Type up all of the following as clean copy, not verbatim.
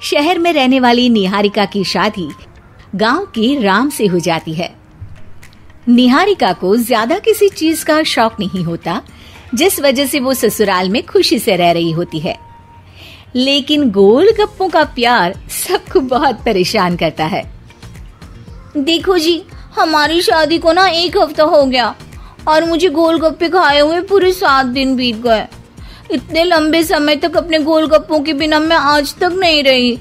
शहर में रहने वाली निहारिका की शादी गांव के राम से हो जाती है। निहारिका को ज्यादा किसी चीज का शौक नहीं होता, जिस वजह से वो ससुराल में खुशी से रह रही होती है। लेकिन गोलगप्पों का प्यार सबको बहुत परेशान करता है। देखो जी, हमारी शादी को ना 1 हफ्ता हो गया और मुझे गोलगप्पे खाए हुए पूरे 7 दिन बीत गए। इतने लंबे समय तक अपने गोलगप्पों के बिना मैं आज तक नहीं रही।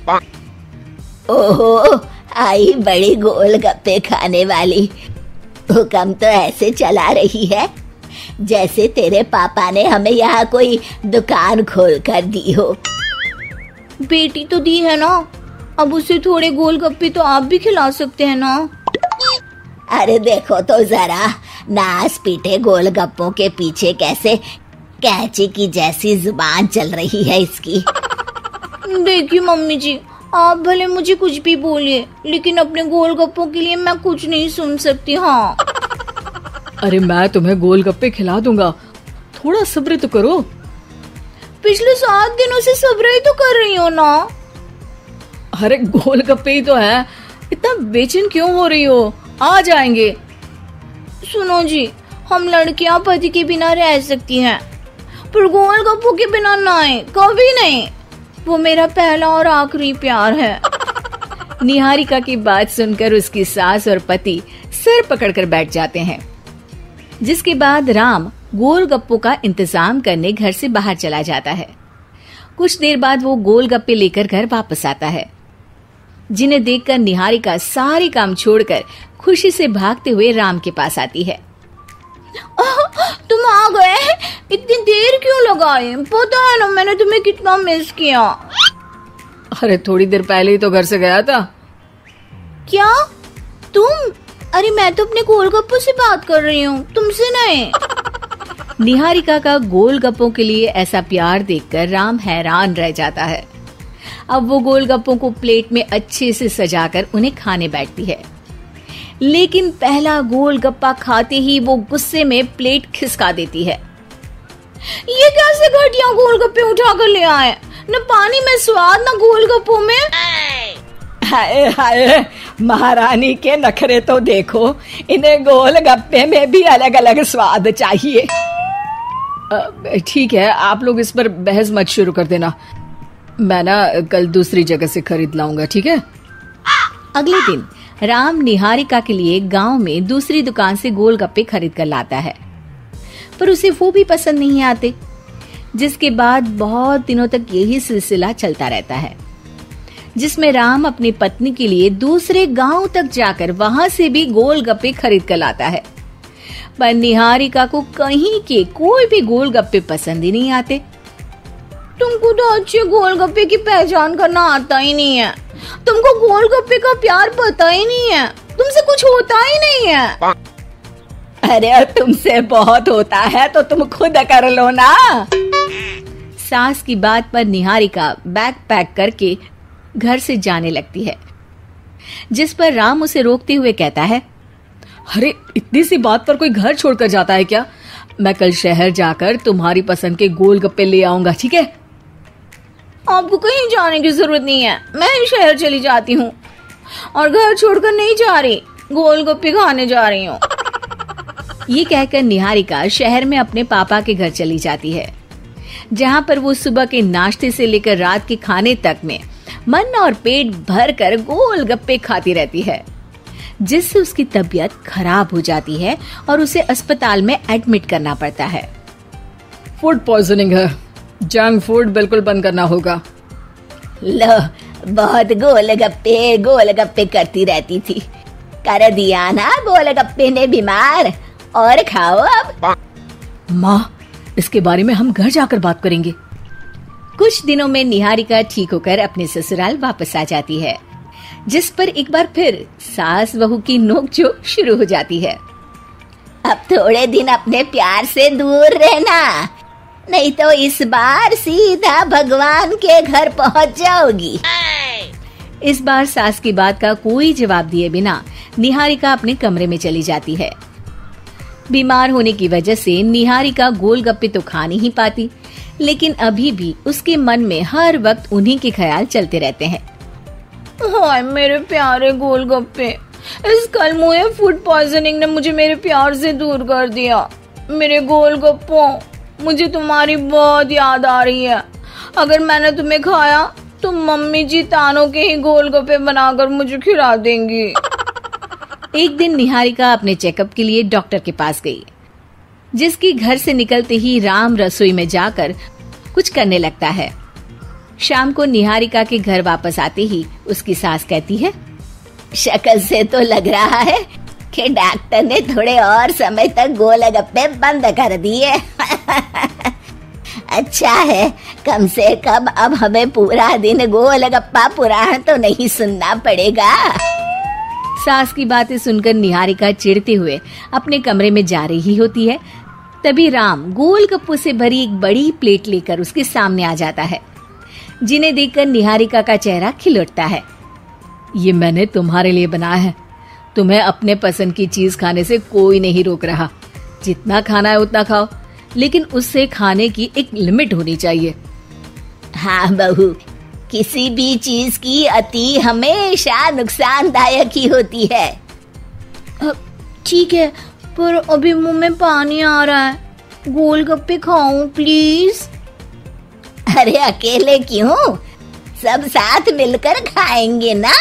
ओहो, आई बड़ी गोलगप्पे खाने वाली। हुक्म तो ऐसे चला रही है जैसे तेरे पापा ने हमें यहाँ कोई दुकान खोल कर दी हो। बेटी तो दी है ना, अब उसे थोड़े गोलगप्पे तो आप भी खिला सकते हैं ना। अरे देखो तो जरा, नास पीटे गोलगप्पों के पीछे कैसे कैंची की जैसी जुबान चल रही है इसकी। देखिए मम्मी जी, आप भले मुझे कुछ भी बोलिए, लेकिन अपने गोलगप्पों के लिए मैं कुछ नहीं सुन सकती। हाँ, अरे मैं तुम्हें गोलगप्पे खिला दूंगा, थोड़ा सब्र तो करो। पिछले 7 दिनों से सब्र ही तो कर रही हो ना। अरे गोलगप्पे ही तो है, इतना बेचैन क्यों हो रही हो? आ जाएंगे। सुनो जी, हम लड़कियां पति के बिना रह सकती हैं, पर गोलगप्पों के बिना नहीं, कभी नहीं। वो मेरा पहला और आखिरी प्यार है। निहारिका की बात सुनकर उसकी सास और पति सिर पकड़कर बैठ जाते हैं। जिसके बाद राम गोलगप्पों का इंतजाम करने घर से बाहर चला जाता है। कुछ देर बाद वो गोलगप्पे लेकर घर वापस आता है, जिन्हें देखकर निहारिका सारे काम छोड़कर खुशी से भागते हुए राम के पास आती है। तुम आ गए? इतनी देर क्यों लगाई? पता है ना मैंने तुम्हें कितना मिस किया। अरे थोड़ी देर पहले ही तो घर से गया था। क्या तुम? अरे मैं तो अपने गोलगप्पों से बात कर रही हूँ, तुमसे नहीं। निहारिका का गोलगप्पों के लिए ऐसा प्यार देखकर राम हैरान रह जाता है। अब वो गोलगप्पों को प्लेट में अच्छे से सजाकर उन्हें खाने बैठती है, लेकिन पहला गोलगप्पा खाते ही वो गुस्से में प्लेट खिसका देती है। ये कैसे घटिया गोलगप्पे उठा कर ले आए? न पानी में स्वाद, न गोलगप्पों में। हाय हाय, महारानी के नखरे तो देखो, इन्हें गोलगप्पे में भी अलग अलग स्वाद चाहिए। ठीक है, आप लोग इस पर बहस मत शुरू कर देना, मैं ना कल दूसरी जगह से खरीद लाऊंगा, ठीक है? अगले दिन राम निहारिका के लिए गांव में दूसरी दुकान से गोलगप्पे खरीद कर लाता है, पर उसे वो भी पसंद नहीं आते। जिसके बाद बहुत दिनों तक यही सिलसिला चलता रहता है, जिसमें राम अपनी पत्नी के लिए दूसरे गांव तक जाकर वहां से भी गोलगप्पे खरीद कर लाता है, पर निहारिका को कहीं के कोई भी गोलगप्पे पसंद ही नहीं आते। तुमको तो अच्छे गोलगप्पे की पहचान करना आता ही नहीं है। तुमको गोलगप्पे का प्यार पता ही नहीं है, तुमसे कुछ होता ही नहीं है। अरे तुमसे बहुत होता है तो तुम खुद कर लो ना। सास की बात पर निहारिका बैग पैक करके घर से जाने लगती है, जिस पर राम उसे रोकते हुए कहता है, अरे इतनी सी बात पर कोई घर छोड़कर जाता है क्या? मैं कल शहर जाकर तुम्हारी पसंद के गोलगप्पे ले आऊंगा, ठीक है? आपको कहीं जाने की जरूरत नहीं है, मैं ही शहर चली जाती हूँ और घर छोड़कर नहीं जा रही, गोलगप्पे खाने जा रही हूँ। ये कहकर निहारिका शहर में अपने पापा के घर चली जाती है, जहाँ पर वो सुबह के नाश्ते से लेकर रात के खाने तक में मन और पेट भर कर गोलगप्पे खाती रहती है, जिससे उसकी तबीयत खराब हो जाती है और उसे अस्पताल में एडमिट करना पड़ता है। फूड पॉइजनिंग है, जंक फूड बिल्कुल बंद करना होगा। लो, बहुत गोलगप्पे गोलगप्पे करती रहती थी, कर दिया ना गोलगप्पे ने बीमार। और खाओ अब। माँ, इसके बारे में हम घर जाकर बात करेंगे। कुछ दिनों में निहारिका ठीक होकर अपने ससुराल वापस आ जाती है, जिस पर एक बार फिर सास बहू की नोकझोंक शुरू हो जाती है। अब थोड़े दिन अपने प्यार से दूर रहना, नहीं तो इस बार सीधा भगवान के घर पहुंच जाओगी। इस बार सास की बात का कोई जवाब दिए बिना निहारिका अपने कमरे में चली जाती है। बीमार होने की वजह से निहारिका गोलगप्पे तो खा नहीं पाती, लेकिन अभी भी उसके मन में हर वक्त उन्हीं के ख्याल चलते रहते हैं। हाय मेरे प्यारे गोलगप्पे, इस कलमुए फूड पॉइजनिंग ने मुझे मेरे प्यार से दूर कर दिया। मेरे गोलगप्पों, मुझे तुम्हारी बहुत याद आ रही है। अगर मैंने तुम्हें खाया तो मम्मी जी तानों के ही गोलगप्पे बनाकर मुझे खिला देंगी। एक दिन निहारिका अपने चेकअप के लिए डॉक्टर के पास गई, जिसकी घर से निकलते ही राम रसोई में जाकर कुछ करने लगता है। शाम को निहारिका के घर वापस आते ही उसकी सास कहती है, शक्ल से तो लग रहा है कि डॉक्टर ने थोड़े और समय तक गोलगप्पे बंद कर दिए। अच्छा है, कम से कम अब हमें पूरा दिन गोलगप्पा पुराण तो नहीं सुनना पड़ेगा। सास की बातें सुनकर निहारिका चिढ़ते हुए अपने कमरे में जा रही होती है। तभी राम गोलगप्पों से भरी एक बड़ी प्लेट लेकर उसके सामने आ जाता है, जिन्हें देखकर निहारिका का चेहरा खिल उठता है। ये मैंने तुम्हारे लिए बनाया है। तुम्हें अपने पसंद की चीज खाने से कोई नहीं रोक रहा। जितना खाना है उतना खाओ, लेकिन उससे खाने की एक लिमिट होनी चाहिए। हाँ बहू, किसी भी चीज की अति हमेशा नुकसानदायक ही होती है। ठीक है, पर अभी मुंह में पानी आ रहा है। गोलगप्पे खाऊं प्लीज? अरे अकेले क्यों, सब साथ मिलकर खाएंगे ना।